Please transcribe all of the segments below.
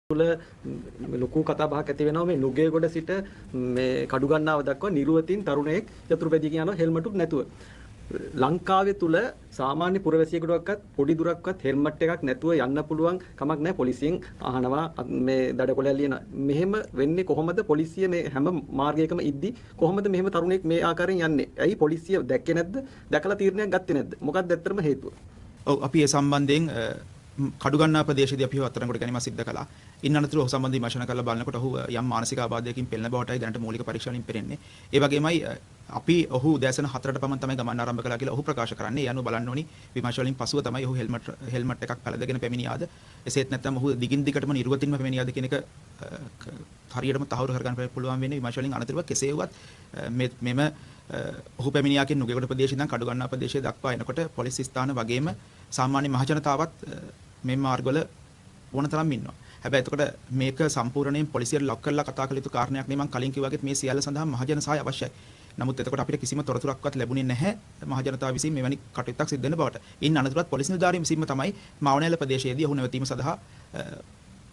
තුළ ලොකු කතා බහක් ඇති වෙනවා මේ නුගේගොඩ සිට මේ කඩුගන්නාව දක්වා නිර්වතින් තරුණයෙක් චතුර්පැදියකින් යනවා හෙල්මටුත් නැතුව. ලංකාවේ තුල සාමාන්‍ය පුරවැසියෙකුටවත් පොඩි දුරක්වත් හෙල්මට් එකක් නැතුව යන්න පුළුවන් කමක් නැහැ. පොලිසියෙන් අහනවා මේ දඩකොලයක් ලියන. මෙහෙම වෙන්නේ කොහොමද? පොලිසිය මේ හැම මාර්ගයකම ඉද්දි කොහොමද මෙහෙම තරුණයෙක් මේ ආකාරයෙන් යන්නේ? ඇයි පොලිසිය දැක්කේ නැද්ද? දැකලා තීරණයක් ගත්තේ නැද්ද? මොකක්ද ඇත්තටම හේතුව? ඔව් අපි ඒ සම්බන්ධයෙන් කඩුගන්නා ප්‍රදේශයේදී අපි අත්තරංගොඩ ගැනීම සිද්ධ කළා. ඉන් අනතුරු ඔහු සම්බන්ධව විමර්ශන කරලා බලනකොට ඔහු යම් මානසික ආබාධයකින් පෙළෙන බවටයි දැනට මූලික පරීක්ෂා වලින් පෙනෙන්නේ. ඒ වගේමයි අපි ඔහු දැසන 4ට පමණ තමයි ගමන් ආරම්භ කළා කියලා ඔහු ප්‍රකාශ කරන්නේ. ඒ අනුව බලන්න ඕනි විමර්ශන වලින් පසුව තමයි ඔහු හෙල්මට් එකක් පැලඳගෙන පැමිණියාද එසේත් නැත්නම් ඔහු දිගින් දිගටම නිර්වතින්ම පැමිණියාද කියන එක හරියටම තහවුරු කරගන්න පුළුවන් වෙන්නේ විමර්ශන වලින් අනතුරුව කෙසේ වුවත් මෙම ඔහු පැමිණියා කියන නුගේගොඩ ප්‍රදේශයේ ඉඳන් කඩුගන්නා ප්‍රදේශයේ දක්වා එනකොට පොලිස් ස්ථාන වගේම සාමාන්‍ය මහජනතාවත් මේ මාර්ගවල ඕනතරම් ඉන්නවා. හැබැයි එතකොට මේක සම්පූර්ණයෙන් පොලිසියට ලොක් කරලා කතා කළ යුතු කාරණයක් නෙමෙයි. මම කලින් කිව්වා වගේ මේ සියල්ල සඳහා මහජන සහාය අවශ්‍යයි. නමුත් එතකොට අපිට කිසිම තොරතුරක්වත් ලැබුණේ නැහැ මහජනතාව විසින් මෙවැනි කටයුත්තක් සිදු වෙන බවට. ඉන් අනතුරුවත් පොලිස් නිලධාරීන් විසින්ම තමයි මාවනෑල ප්‍රදේශයේදී ඔහු නැවතීම සඳහා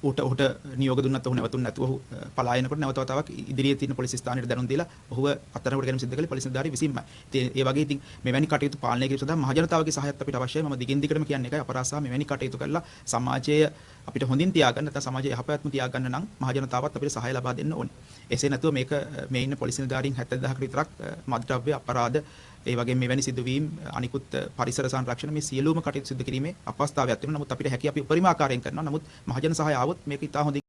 ඔහුට නියෝග දුන්නත් ඔහු නැවතුනේ නැතුව ඔහු පලා යනකොට නැවත වතාවක් ඉදිරියේ තියෙන පොලිස් ස්ථානයට දැනුම් දීලා ඔහුව අත්අඩංගුවට ගැනීම සිදු කළේ පොලිස් නිලධාරීන් විසින්මයි. ඉතින් ඒ වගේ ඉතින් මෙවැනි කටයුතු පාලනය කිරීම සඳහා මහජනතාවගේ සහායත් අපිට අවශ්‍යයි. මම දිගින් දිගටම කියන්නේ එකයි අපරාධ සහ මෙවැනි කටයුතු කරලා සමාජය අපිට හොඳින් තියාගන්න නැත්නම් සමාජයේ යහපැවැත්ම තියාගන්න නම් මහජනතාවත් අපිට සහාය ලබා දෙන්න ඕනේ. එසේ නැතුව මේක මේ ඉන්න පොලිස් නිලධාරීන් 70000කට විතරක් මත්ද්‍රව්‍ය අපරාධ ඒ වගේ මෙවැනි සිදුවීම් අනිකුත් පරිසර සංරක්ෂණ මේ සියලුම කටයුතු සිදු කිරීමේ අපහසුතාවයක් තියෙනවා. නමුත් අපිට හැකියාව අපි උපරිම ආකාරයෙන් කරනවා. නමුත් මහජන සහාය ආවොත් මේක ඉතා හොඳින්